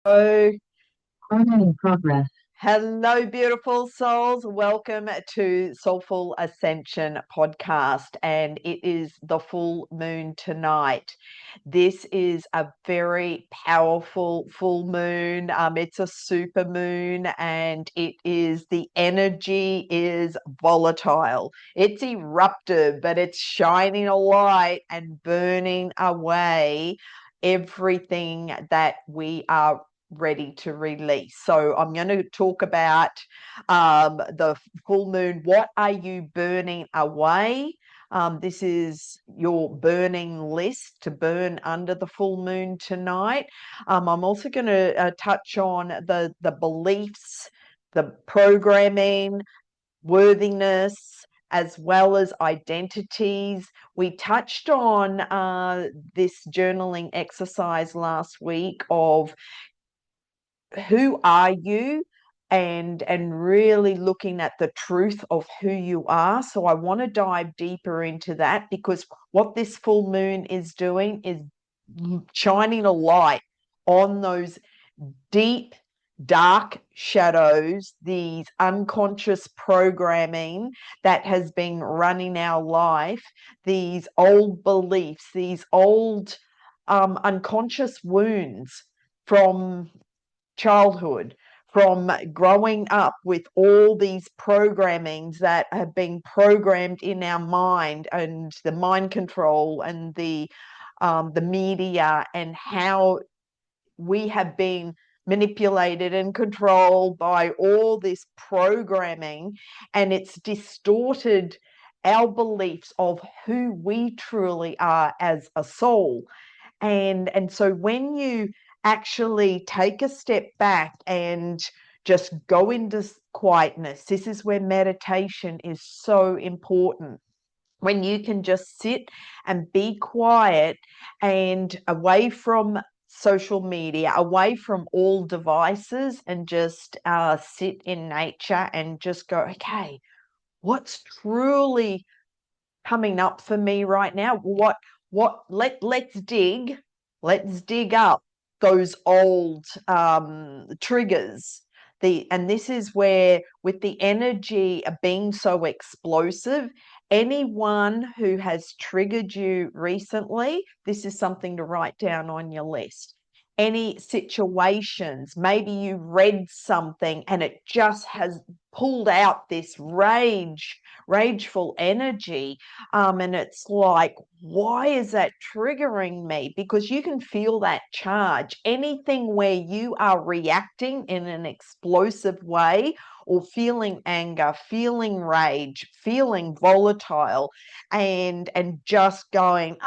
Oh, Recording in progress. hello, beautiful souls. Welcome to Soulful Ascension podcast. And it is the full moon tonight. This is a very powerful full moon. It's a super moon, and the energy is volatile. It's eruptive, but it's shining a light and burning away everything that we are ready to release. So I'm going to talk about the full moon. What are you burning away? This is your burning list to burn under the full moon tonight. I'm also going to touch on the beliefs, the programming, worthiness, as well as identities. We touched on this journaling exercise last week of who are you, and really looking at the truth of who you are. So I want to dive deeper into that, because what this full moon is doing is shining a light on those deep dark shadows, these unconscious programming that has been running our life, these old beliefs, these old unconscious wounds from childhood, from growing up with all these programmings that have been programmed in our mind, and the mind control and the media, and how we have been manipulated and controlled by all this programming, and it's distorted our beliefs of who we truly are as a soul. And so when you actually take a step back and just go into quietness, this is where meditation is so important. When you can just sit and be quiet and away from social media, away from all devices, and just sit in nature and just go, okay, what's truly coming up for me right now? Let's dig up those old triggers. And this is where, with the energy of being so explosive, anyone who has triggered you recently, this is something to write down on your list. Any situations, maybe you read something and it just has pulled out this rageful energy. And it's like, why is that triggering me? Because you can feel that charge. Anything where you are reacting in an explosive way, or feeling anger, feeling rage, feeling volatile, and just going,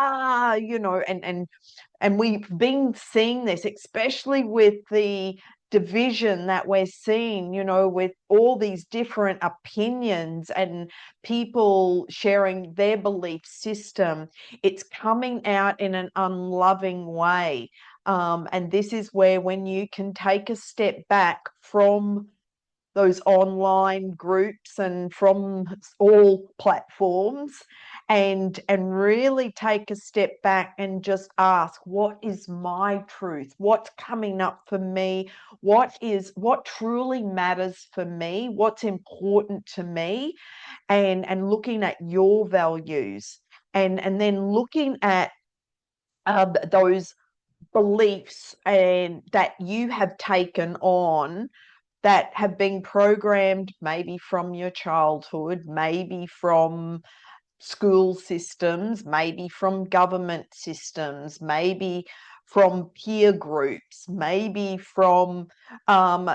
and we've been seeing this, especially with the division that we're seeing, with all these different opinions and people sharing their belief system. It's coming out in an unloving way. And this is where, when you can take a step back from those online groups and from all platforms, and really take a step back and just ask, what is my truth? What's coming up for me? What truly matters for me? What's important to me? And looking at your values, and then looking at those beliefs and that you have taken on, that have been programmed, maybe from your childhood, maybe from school systems, maybe from government systems, maybe from peer groups, maybe from um,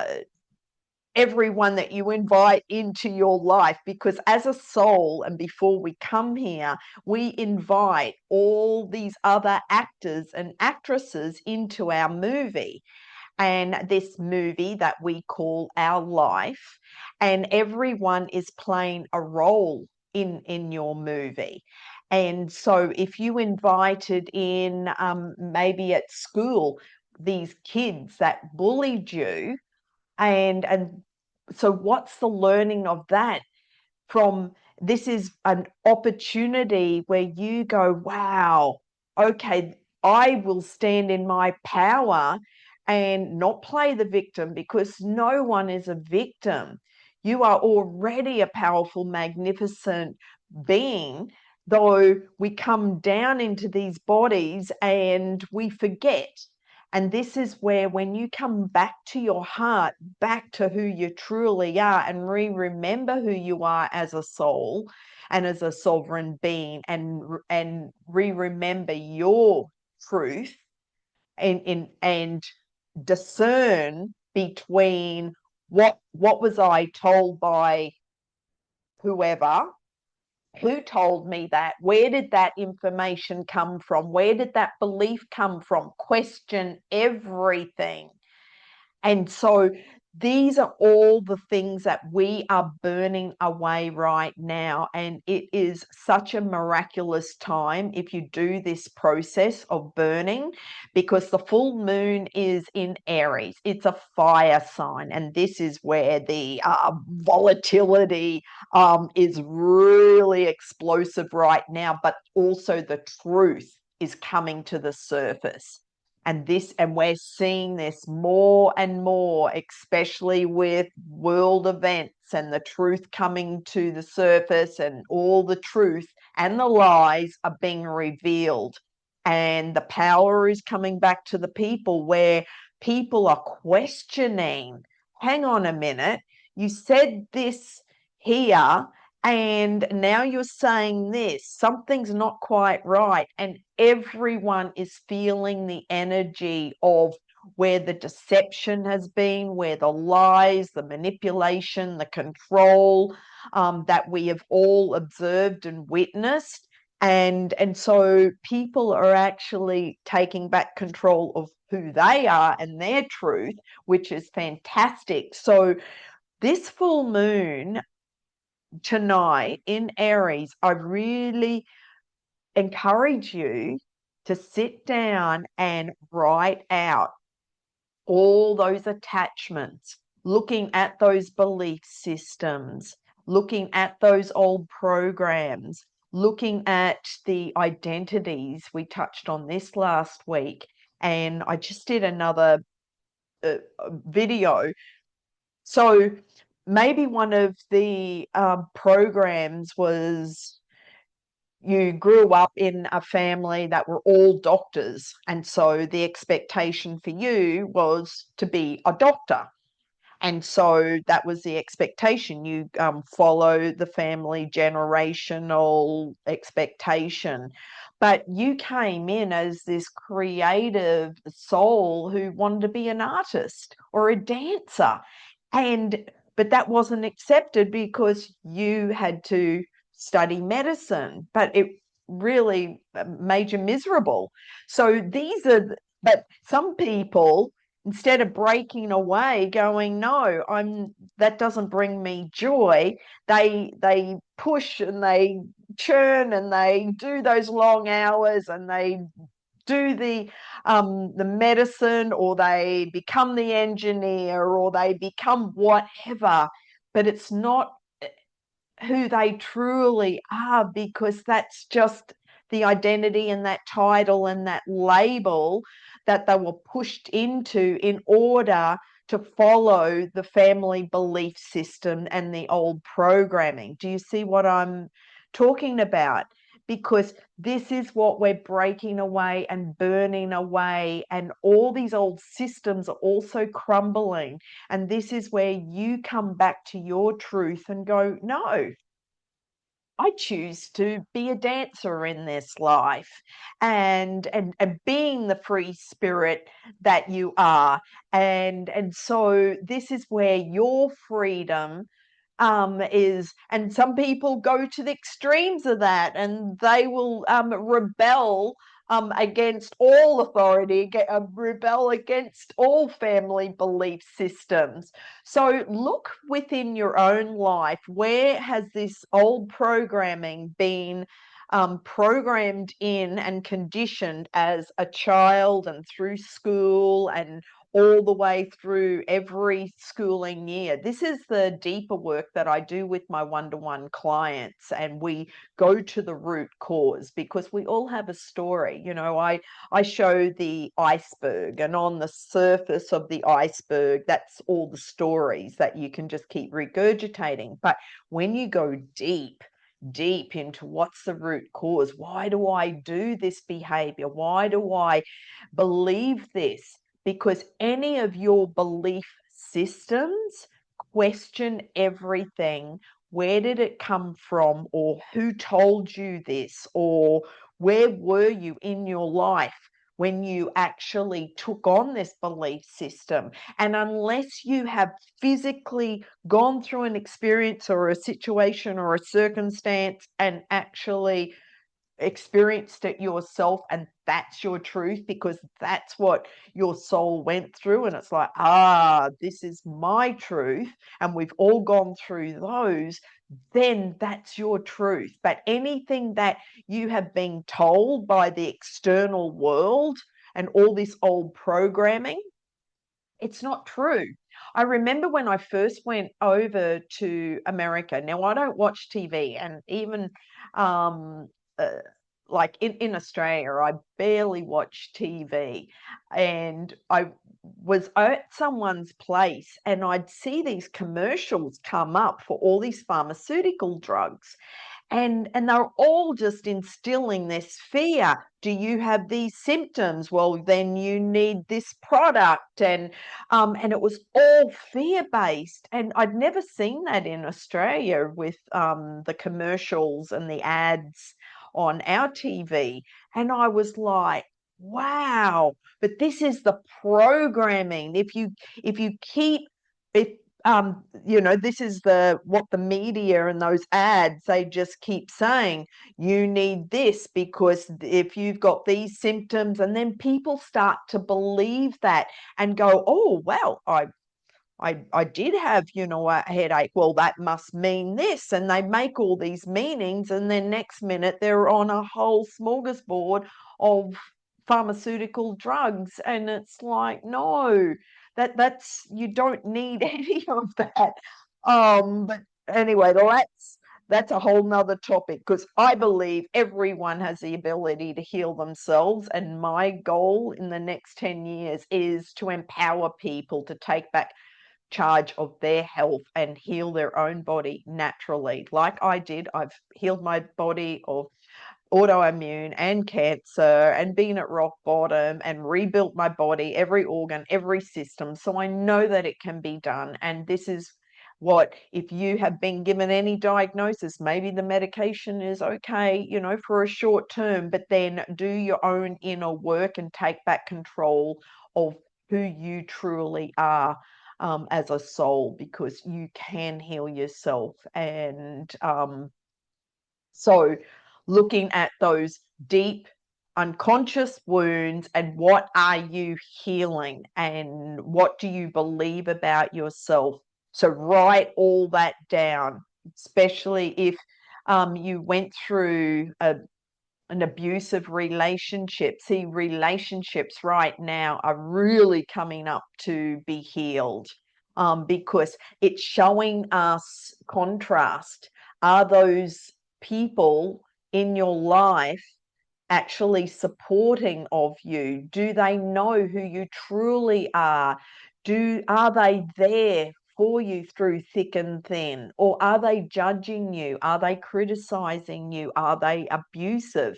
everyone that you invite into your life. Because as a soul, and before we come here, we invite all these other actors and actresses into our movie, and this movie that we call our life, and everyone is playing a role in your movie. And so if you invited in, maybe at school, these kids that bullied you, and so what's the learning of that? From This is an opportunity where you go, wow, okay, I will stand in my power and not play the victim, because no one is a victim. You are already a powerful, magnificent being, though we come down into these bodies and we forget. And this is where, when you come back to your heart, back to who you truly are, and remember who you are as a soul and as a sovereign being, and remember your truth, and discern between what was I told by whoever, who told me that, where did that information come from, where did that belief come from, question everything. And so these are all the things that we are burning away right now. And it is such a miraculous time if you do this process of burning, because the full moon is in Aries. It's a fire sign. And this is where the volatility is really explosive right now, but also the truth is coming to the surface. And we're seeing this more and more, especially with world events and the truth coming to the surface, and all the truth and the lies are being revealed. And the power is coming back to the people, where people are questioning, hang on a minute, you said this here, and now you're saying this, something's not quite right. And everyone is feeling the energy of where the deception has been, where the lies, the manipulation, the control, that we have all observed and witnessed. And so people are actually taking back control of who they are and their truth, which is fantastic. So this full moon tonight in Aries, I really encourage you to sit down and write out all those attachments, looking at those belief systems, looking at those old programs, looking at the identities. We touched on this last week, and I just did another video. So maybe one of the programs was, you grew up in a family that were all doctors, and so the expectation for you was to be a doctor. And so that was the expectation. You follow the family generational expectation. But you came in as this creative soul who wanted to be an artist or a dancer. But that wasn't accepted because you had to study medicine. But it really made you miserable. So but some people, instead of breaking away, going, no, that doesn't bring me joy, they push and they churn and they do those long hours, and they do the medicine, or they become the engineer, or they become whatever, but it's not who they truly are, because that's just the identity and that title and that label that they were pushed into in order to follow the family belief system and the old programming. Do you see what I'm talking about? Because this is what we're breaking away and burning away, and all these old systems are also crumbling. And this is where you come back to your truth and go, no, I choose to be a dancer in this life, and being the free spirit that you are. And so this is where your freedom is. And some people go to the extremes of that, and they will rebel against all authority, rebel against all family belief systems. So look within your own life. Where has this old programming been programmed in and conditioned as a child, and through school, and all the way through every schooling year. This is the deeper work that I do with my one-to-one clients, and we go to the root cause because we all have a story. You know, I show the iceberg, and on the surface of the iceberg, that's all the stories that you can just keep regurgitating. But when you go deep into what's the root cause, why do I do this behavior? Why do I believe this? Because any of your belief systems question everything. Where did it come from? Or who told you this? Or where were you in your life when you actually took on this belief system? And unless you have physically gone through an experience or a situation or a circumstance and actually experienced it yourself, and that's your truth because that's what your soul went through, and it's like, this is my truth, and we've all gone through those, then that's your truth. But anything that you have been told by the external world and all this old programming, it's not true. I remember when I first went over to America. Now, I don't watch TV, and even um, uh, like in Australia, I barely watch TV. And I was at someone's place, and I'd see these commercials come up for all these pharmaceutical drugs, and they're all just instilling this fear. Do you have these symptoms? Well, then you need this product. And it was all fear based, and I'd never seen that in Australia with the commercials and the ads on our TV. And I was like, wow. But this is the programming. If you keep if this is what the media and those ads, they just keep saying, you need this because if you've got these symptoms, and then people start to believe that and go, oh, well, I did have, a headache. Well, that must mean this. And they make all these meanings. And then next minute, they're on a whole smorgasbord of pharmaceutical drugs. And it's like, no, you don't need any of that. But anyway, that's a whole nother topic, because I believe everyone has the ability to heal themselves. And my goal in the next 10 years is to empower people to take back charge of their health and heal their own body naturally. Like I did, I've healed my body of autoimmune and cancer and been at rock bottom and rebuilt my body, every organ, every system. So I know that it can be done. And this is what, if you have been given any diagnosis, maybe the medication is okay, for a short term, but then do your own inner work and take back control of who you truly are. As a soul, because you can heal yourself. And so looking at those deep unconscious wounds, and what are you healing, and what do you believe about yourself? So write all that down, especially if you went through an abusive relationship. See, relationships right now are really coming up to be healed, because it's showing us contrast. Are those people in your life actually supporting of you? Do they know who you truly are? Are they there for you through thick and thin? Or are they judging you? Are they criticizing you? Are they abusive?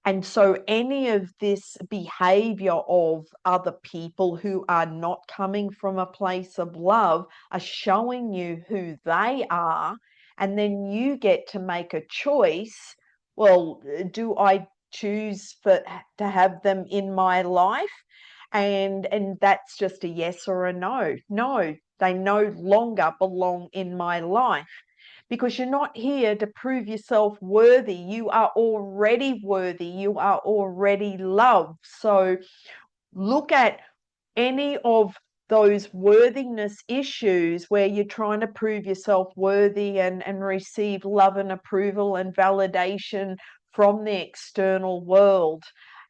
And so any of this behavior of other people who are not coming from a place of love are showing you who they are. And then you get to make a choice. Well, do I choose to have them in my life? And that's just a yes or a no. No, they no longer belong in my life, because you're not here to prove yourself worthy. You are already worthy. You are already loved. So look at any of those worthiness issues where you're trying to prove yourself worthy and receive love and approval and validation from the external world.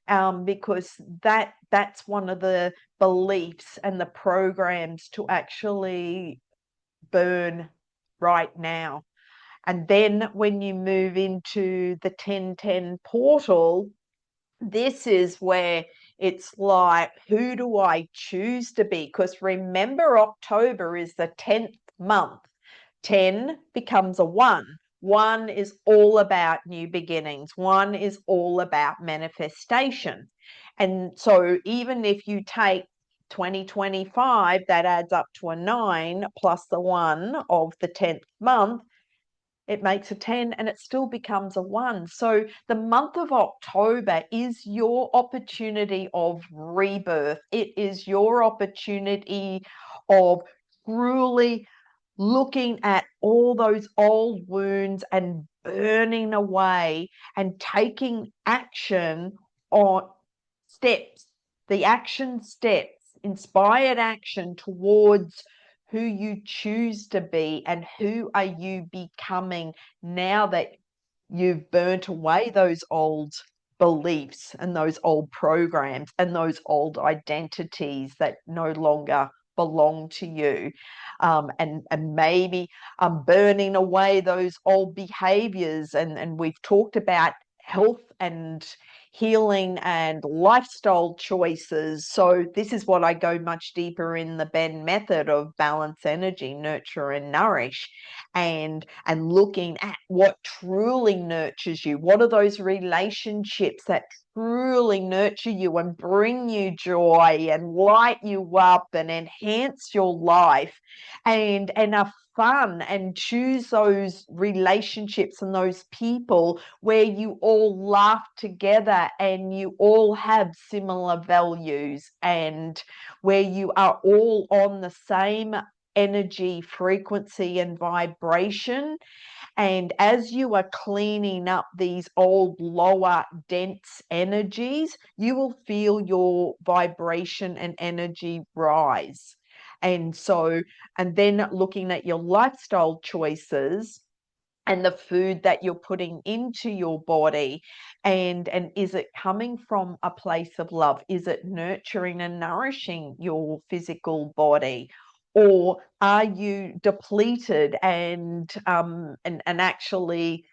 because that's one of the beliefs and the programs to actually burn right now. And then when you move into the 1010 portal, this is where it's like, who do I choose to be? Because remember, October is the 10th month. 10 becomes a 1. 1 is all about new beginnings. 1 is all about manifestation. And so even if you take 2025, that adds up to a 9 plus the 1 of the 10th month, it makes a 10 and it still becomes a 1. So the month of October is your opportunity of rebirth. It is your opportunity of truly looking at all those old wounds and burning away and taking action on steps, the action steps, inspired action towards who you choose to be and who are you becoming now that you've burnt away those old beliefs and those old programs and those old identities that no longer belong to you. And maybe burning away those old behaviors. And we've talked about health and healing and lifestyle choices. So this is what I go much deeper in the Benn method of balance, energy, nurture, and nourish, and looking at what truly nurtures you. What are those relationships that truly nurture you and bring you joy and light you up and enhance your life and are fun, and choose those relationships and those people where you all laugh together and you all have similar values and where you are all on the same energy, frequency, and vibration. And as you are cleaning up these old, lower, dense energies, you will feel your vibration and energy rise. And so, and then looking at your lifestyle choices and the food that you're putting into your body, and is it coming from a place of love? Is it nurturing and nourishing your physical body, or are you depleted and actually,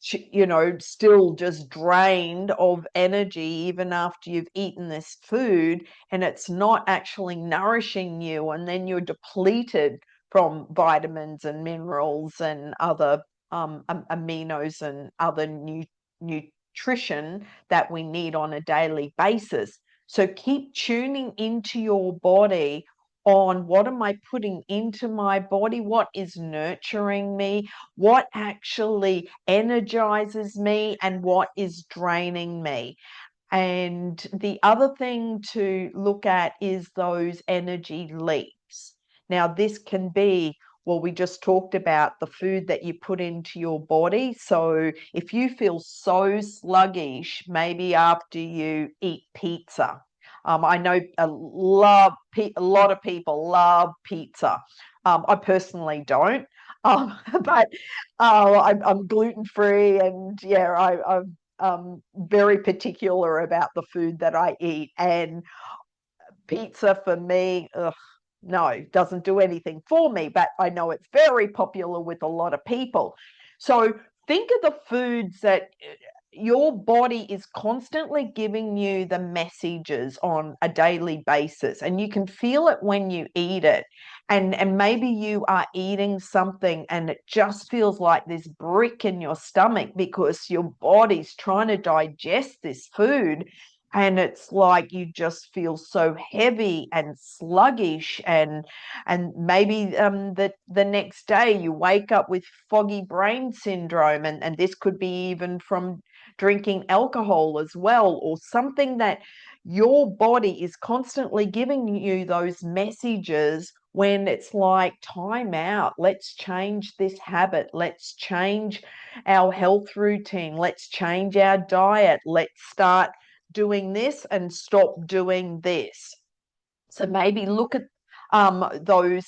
still just drained of energy even after you've eaten this food, and it's not actually nourishing you, and then you're depleted from vitamins and minerals and other aminos and other nutrition that we need on a daily basis. So keep tuning into your body on what am I putting into my body, what is nurturing me, what actually energizes me, and what is draining me. And the other thing to look at is those energy leaks. Now, this can be, well, we just talked about the food that you put into your body. So if you feel so sluggish, maybe after you eat pizza. I know a lot of people love pizza. I personally don't, but I'm gluten free, and yeah, I'm very particular about the food that I eat. And pizza for me, ugh, no, doesn't do anything for me, but I know it's very popular with a lot of people. So think of the foods that your body is constantly giving you the messages on a daily basis, and you can feel it when you eat it. And maybe you are eating something and it just feels like this brick in your stomach because your body's trying to digest this food, and it's like you just feel so heavy and sluggish, and maybe the next day you wake up with foggy brain syndrome, and this could be even from drinking alcohol as well, or something that your body is constantly giving you those messages when it's like, time out, let's change this habit, let's change our health routine, let's change our diet, let's start doing this and stop doing this. So maybe look at those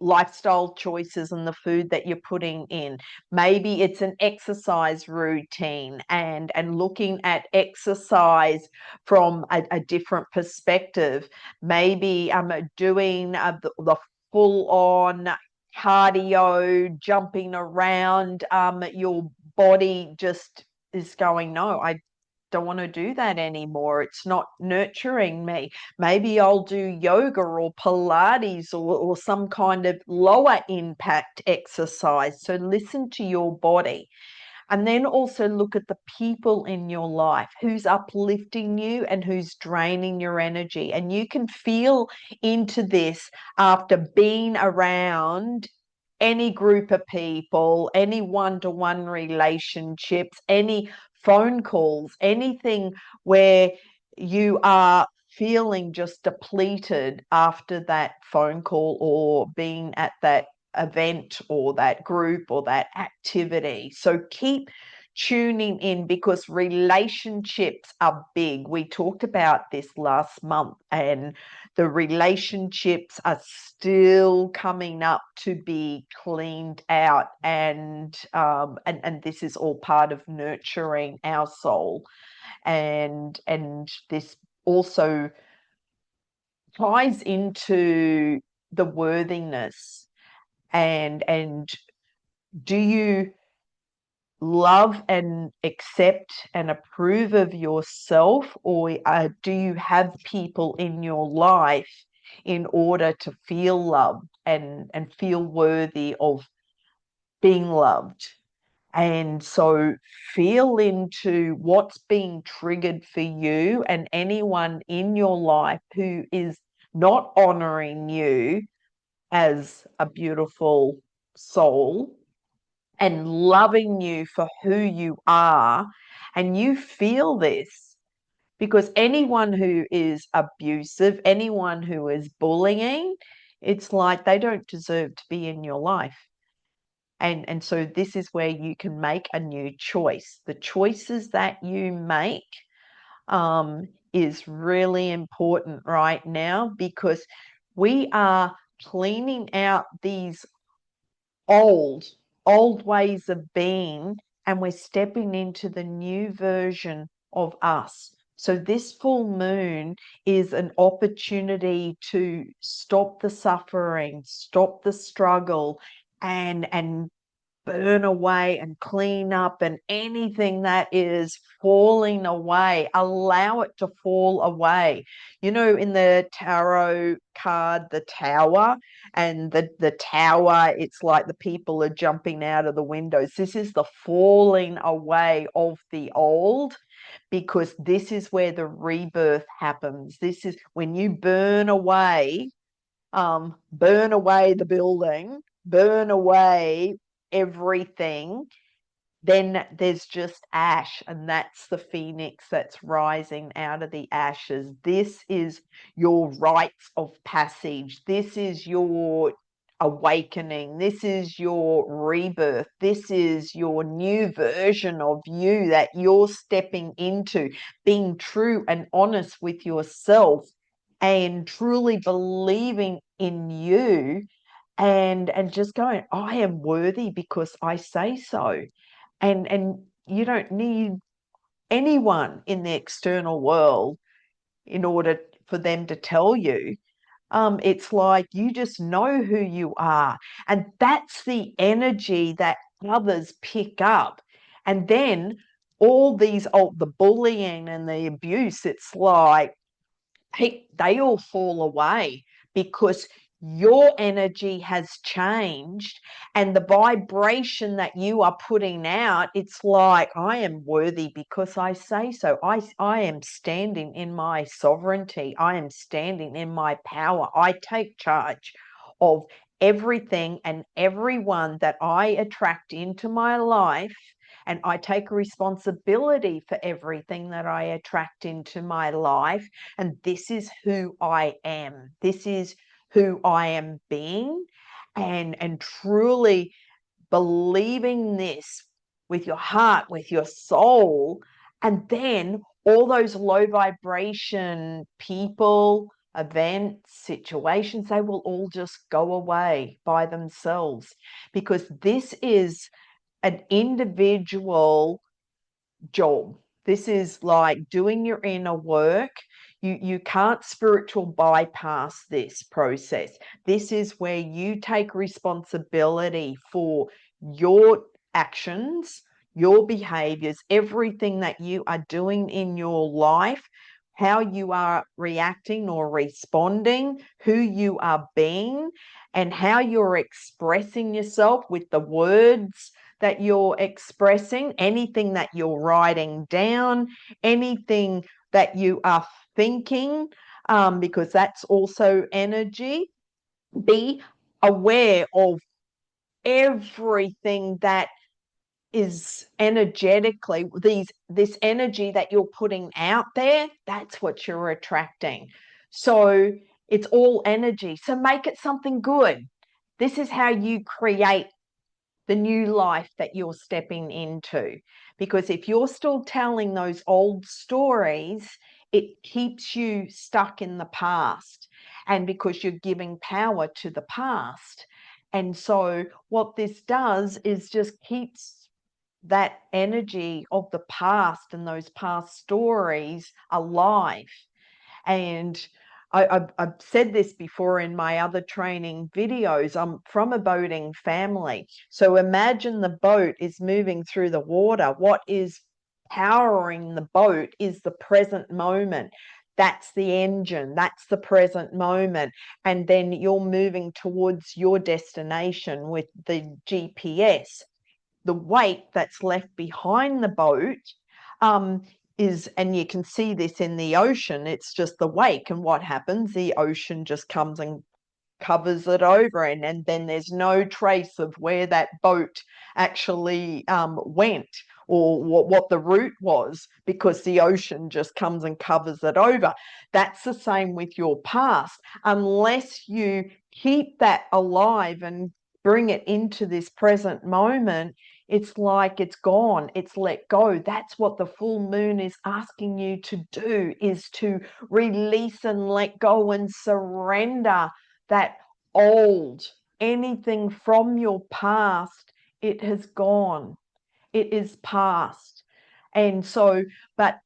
lifestyle choices and the food that you're putting in. Maybe it's an exercise routine and looking at exercise from a different perspective. Maybe doing the full on cardio, jumping around, your body just is going, no, I don't want to do that anymore. It's not nurturing me. Maybe I'll do yoga or Pilates or some kind of lower impact exercise. So listen to your body. And then also look at the people in your life, who's uplifting you and who's draining your energy. And you can feel into this after being around any group of people, any one-to-one relationships, any phone calls, anything where you are feeling just depleted after that phone call or being at that event or that group or that activity. So keep tuning in because relationships are big. We talked about this last month, and the relationships are still coming up to be cleaned out, and this is all part of nurturing our soul, and this also ties into the worthiness, and do you love and accept and approve of yourself, or do you have people in your life in order to feel loved and feel worthy of being loved? And so feel into what's being triggered for you and anyone in your life who is not honoring you as a beautiful soul and loving you for who you are. And you feel this because anyone who is abusive, anyone who is bullying, it's like they don't deserve to be in your life. And so this is where you can make a new choice. The choices that you make is really important right now because we are cleaning out these old, old ways of being, and we're stepping into the new version of us. So this full moon is an opportunity to stop the suffering, stop the struggle, and burn away and clean up, and anything that is falling away, allow it to fall away. You know, in the tarot card, the tower, and the tower, it's like the people are jumping out of the windows. This is the falling away of the old, because this is where the rebirth happens. This is when you burn away the building, burn away everything, then there's just ash, and that's the phoenix that's rising out of the ashes. This is your rites of passage. This is your awakening. This is your rebirth. This is your new version of you that you're stepping into, being true and honest with yourself and truly believing in you, and just going, I am worthy because I say so. And you don't need anyone in the external world in order for them to tell you. It's like you just know who you are, and that's the energy that others pick up. And then all these the bullying and the abuse, it's like they all fall away because your energy has changed, and the vibration that you are putting out, it's like, I am worthy because I say so. I am standing in my sovereignty. I am standing in my power. I take charge of everything and everyone that I attract into my life, and I take responsibility for everything that I attract into my life. And this is who I am. This is who I am being. And truly believing this with your heart, with your soul, and then all those low vibration people, events, situations, they will all just go away by themselves, because this is an individual job. This is like doing your inner work. You can't spiritual bypass this process. This is where you take responsibility for your actions, your behaviors, everything that you are doing in your life, how you are reacting or responding, who you are being, and how you're expressing yourself with the words that you're expressing, anything that you're writing down, anything that you are thinking, because that's also energy. Be aware of everything that is energetically this energy that you're putting out there. That's what you're attracting. So it's all energy, so make it something good. This is how you create the new life that you're stepping into. Because if you're still telling those old stories, it keeps you stuck in the past. And because you're giving power to the past. And so what this does is just keeps that energy of the past and those past stories alive. And I've said this before in my other training videos. I'm from a boating family. So imagine the boat is moving through the water. What is powering the boat is the present moment. That's the engine. That's the present moment. And then you're moving towards your destination with the GPS. The weight that's left behind the boat um, and you can see this in the ocean, it's just the wake. And what happens? The ocean just comes and covers it over, and then there's no trace of where that boat actually went, or what the route was, because the ocean just comes and covers it over. That's the same with your past. Unless you keep that alive and bring it into this present moment, it's like it's gone, it's let go. That's what the full moon is asking you to do, is to release and let go and surrender that old, anything from your past. It has gone, it is past. And so, but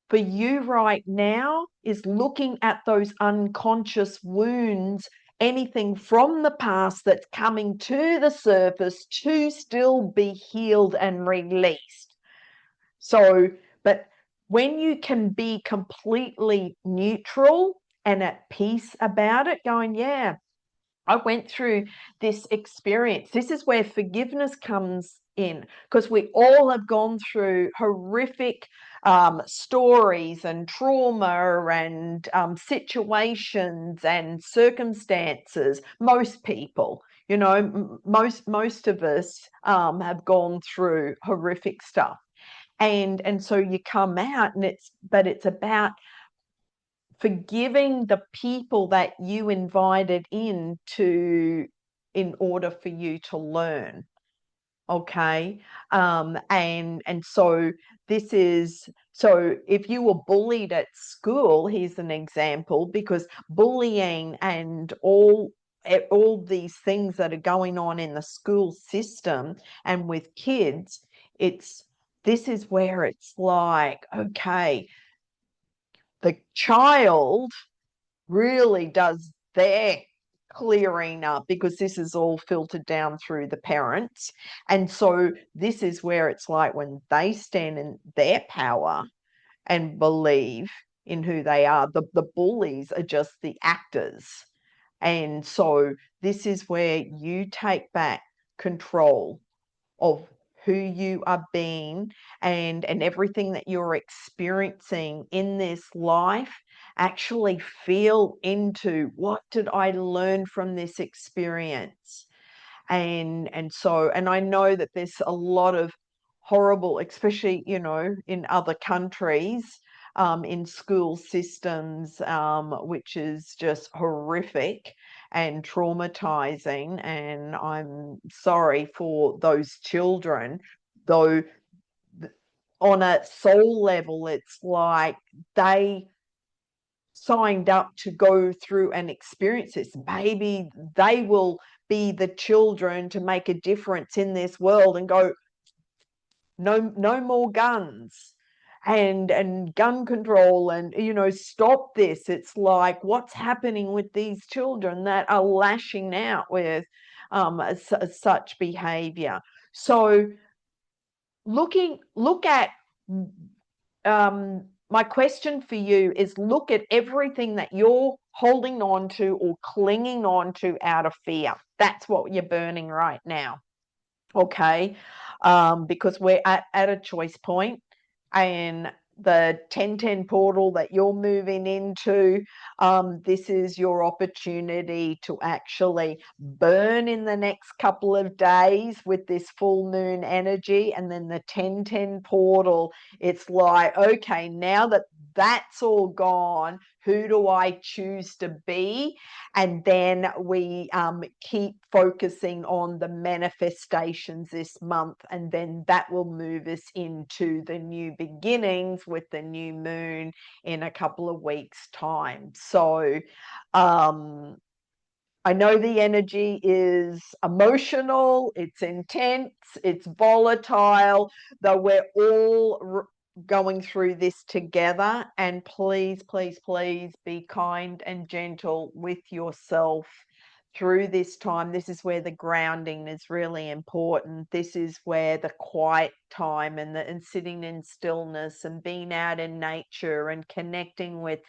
for you right now is looking at those unconscious wounds, anything from the past that's coming to the surface to still be healed and released. So, but when you can be completely neutral and at peace about it, going, yeah, I went through this experience. This is where forgiveness comes in, because we all have gone through horrific stories and trauma and situations and circumstances. Most people, most of us have gone through horrific stuff, and so you come out, and it's about forgiving the people that you invited in order for you to learn. Okay. And so this is, so if you were bullied at school, here's an example, because bullying and all these things that are going on in the school system and with kids, this is where it's like, okay, the child really does their clearing up, because this is all filtered down through the parents. And so this is where it's like, when they stand in their power and believe in who they are, the bullies are just the actors. And so this is where you take back control of who you are being, and everything that you're experiencing in this life. Actually feel into, what did I learn from this experience? And I know that there's a lot of horrible, especially in other countries, in school systems, which is just horrific and traumatizing. And I'm sorry for those children, though on a soul level, it's like they signed up to go through and experience this. Maybe they will be the children to make a difference in this world and go, no more guns and gun control, and stop this. It's like, what's happening with these children that are lashing out with such behavior? So look at my question for you is, look at everything that you're holding on to or clinging on to out of fear. That's what you're burning right now. Okay. Because we're at a choice point, and the 1010 portal that you're moving into, this is your opportunity to actually burn in the next couple of days with this full moon energy. And then the 1010 portal, it's like, okay, now that that's all gone, who do I choose to be? And then we keep focusing on the manifestations this month, and then that will move us into the new beginnings with the new moon in a couple of weeks' time. So I know the energy is emotional, it's intense, it's volatile, though we're all going through this together. And please, please, please be kind and gentle with yourself through this time. This is where the grounding is really important. This is where the quiet time and sitting in stillness and being out in nature and connecting with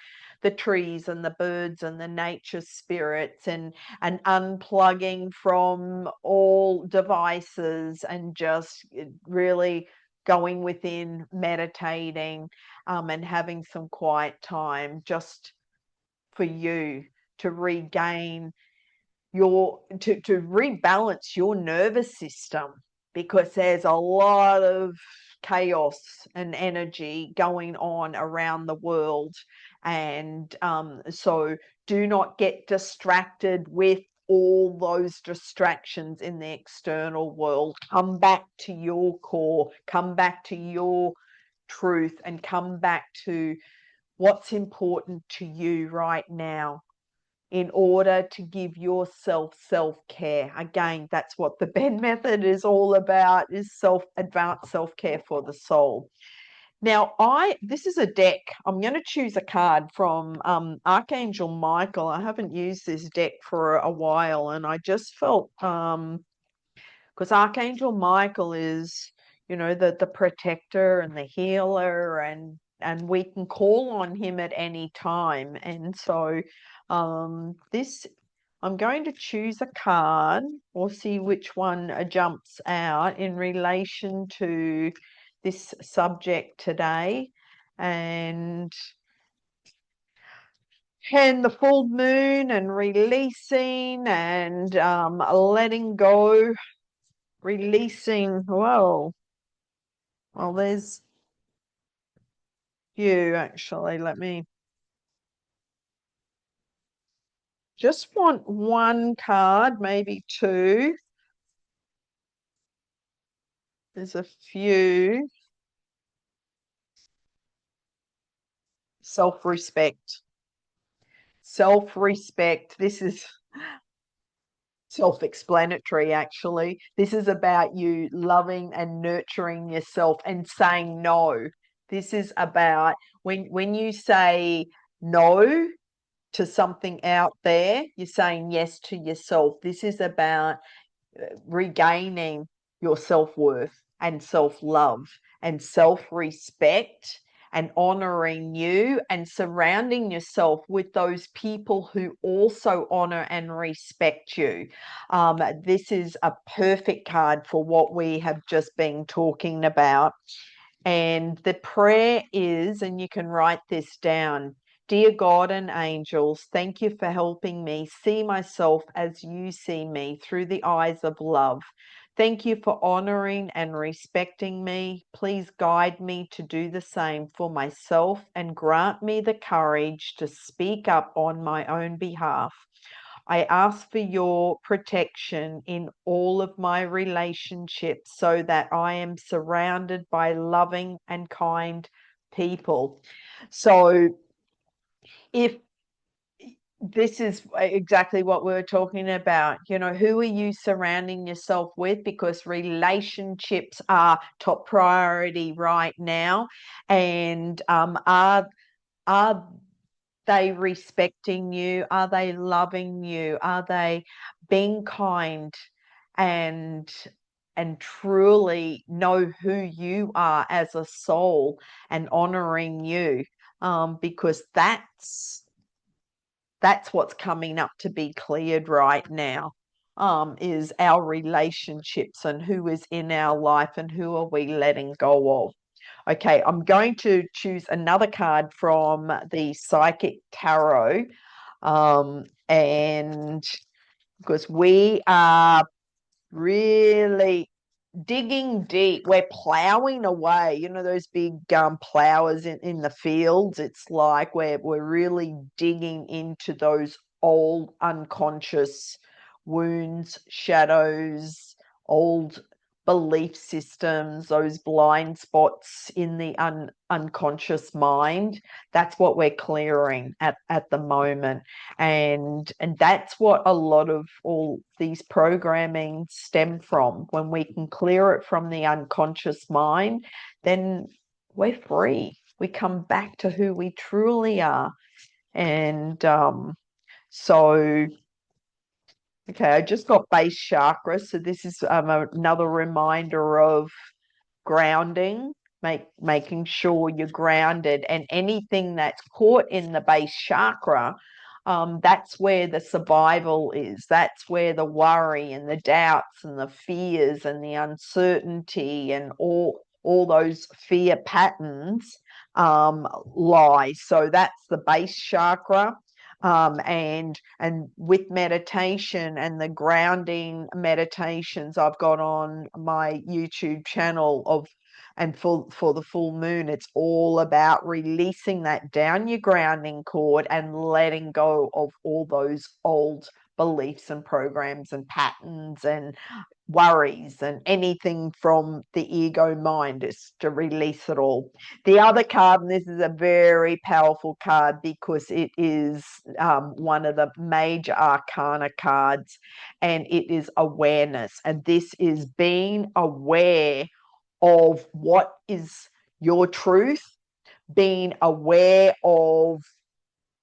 the trees and the birds and the nature spirits, and unplugging from all devices and just really going within, meditating, and having some quiet time just for you to regain to rebalance your nervous system, because there's a lot of chaos and energy going on around the world. And so do not get distracted with all those distractions in the external world. Come back to your core, come back to your truth, and come back to what's important to you right now, in order to give yourself self-care. Again, that's what the Benn method is all about, is advanced self-care for the soul. Now, this is a deck. I'm going to choose a card from Archangel Michael. I haven't used this deck for a while, and I just felt, because Archangel Michael is, the protector and the healer, and we can call on him at any time. And so this, I'm going to choose a card. We'll see which one jumps out in relation to this subject today. And the full moon and releasing and letting go, releasing. Whoa. Well, there's you actually. Let me just want one card, maybe two. There's a few. Self-respect. Self-respect. This is self-explanatory, actually. This is about you loving and nurturing yourself and saying no. This is about when you say no to something out there, you're saying yes to yourself. This is about regaining your self-worth and self-love and self-respect, and honoring you and surrounding yourself with those people who also honor and respect you. This is a perfect card for what we have just been talking about. And the prayer is, and you can write this down: Dear God and angels, thank you for helping me see myself as you see me, through the eyes of love. Thank you for honoring and respecting me. Please guide me to do the same for myself, and grant me the courage to speak up on my own behalf. I ask for your protection in all of my relationships, so that I am surrounded by loving and kind people. So if this is exactly what we were talking about. You know, who are you surrounding yourself with? Because relationships are top priority right now. And are they respecting you? Are they loving you? Are they being kind and truly know who you are as a soul and honoring you? Because that's what's coming up to be cleared right now, is our relationships and who is in our life and who are we letting go of. Okay, I'm going to choose another card from the Psychic Tarot, and because we are really digging deep. We're plowing away. You know those big plowers in the fields? It's like we're really digging into those old unconscious wounds, shadows, old belief systems, those blind spots in the unconscious mind. That's what we're clearing at the moment. And that's what a lot of all these programming stem from. When we can clear it from the unconscious mind, then we're free. We come back to who we truly are. And so okay, I just got base chakra, so this is another reminder of grounding, making sure you're grounded, and anything that's caught in the base chakra, that's where the survival is. That's where the worry and the doubts and the fears and the uncertainty and all those fear patterns lie. So that's the base chakra. And with meditation and the grounding meditations I've got on my YouTube channel and for the full moon, it's all about releasing that down your grounding cord and letting go of all those old beliefs and programs and patterns and worries and anything from the ego mind, is to release it all. The other card, and this is a very powerful card because it is one of the major arcana cards, and it is awareness. And this is being aware of what is your truth, being aware of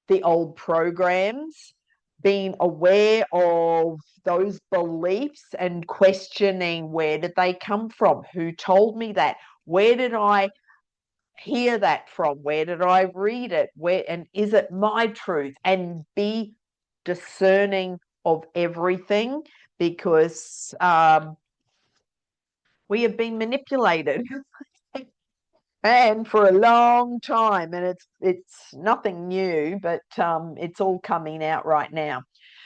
the old programs, being aware of those beliefs and questioning, where did they come from? Who told me that? Where did I hear that from? Where did I read it? Where, and is it my truth? And be discerning of everything, because we have been manipulated and for a long time, and it's nothing new, but it's all coming out right now.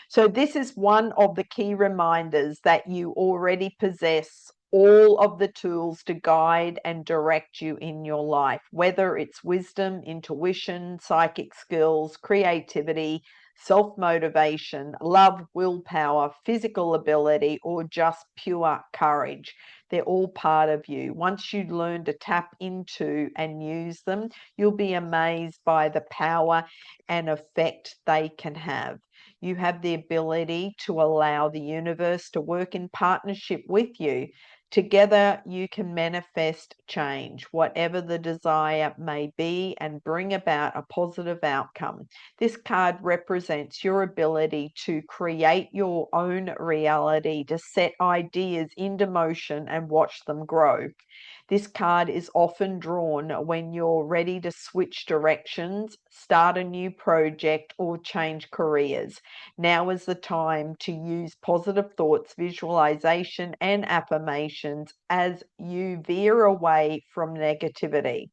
So this is one of the key reminders that you already possess all of the tools to guide and direct you in your life, whether it's wisdom, intuition, psychic skills, creativity, self-motivation, love, willpower, physical ability, or just pure courage. They're all part of you. Once you learn to tap into and use them, you'll be amazed by the power and effect they can have. You have the ability to allow the universe to work in partnership with you. Together, you can manifest change, whatever the desire may be, and bring about a positive outcome. This card represents your ability to create your own reality, to set ideas into motion and watch them grow. This card is often drawn when you're ready to switch directions, start a new project, or change careers. Now is the time to use positive thoughts, visualization, and affirmations as you veer away from negativity.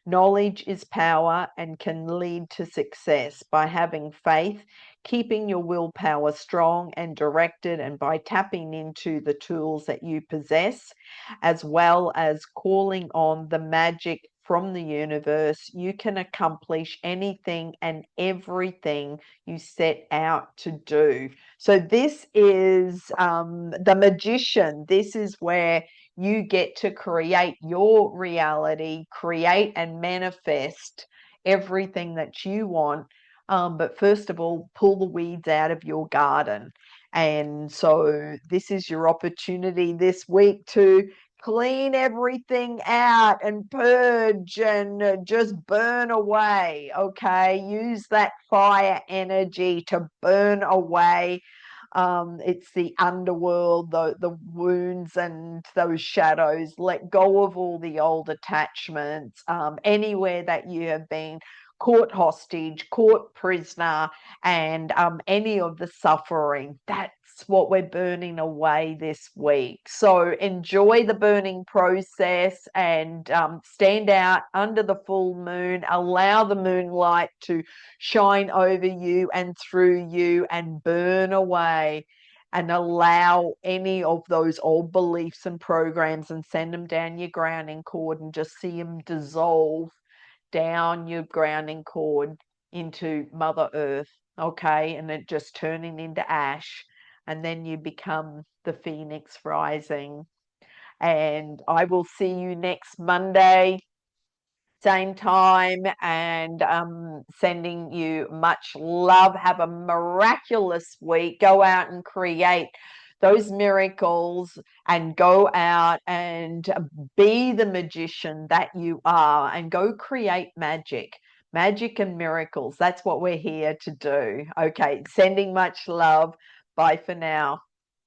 Knowledge is power and can lead to success by having faith, keeping your willpower strong and directed, and by tapping into the tools that you possess, as well as calling on the magic from the universe. You can accomplish anything and everything you set out to do. So this is the magician. This is where you get to create your reality, create and manifest everything that you want, But first of all, pull the weeds out of your garden. And so this is your opportunity this week to clean everything out and purge and just burn away. Okay. Use that fire energy to burn away. It's the underworld, the wounds and those shadows. Let go of all the old attachments, anywhere that you have been caught hostage, caught prisoner, and any of the suffering. That's what we're burning away this week. So enjoy the burning process and stand out under the full moon. Allow the moonlight to shine over you and through you and burn away, and allow any of those old beliefs and programs and send them down your grounding cord and just see them dissolve down your grounding cord into Mother Earth, okay? And it just turning into ash. And then you become the phoenix rising. And I will see you next Monday, same time, and sending you much love. Have a miraculous week. Go out and create those miracles and go out and be the magician that you are and go create magic and miracles. That's what we're here to do. Okay, sending much love. Bye for now.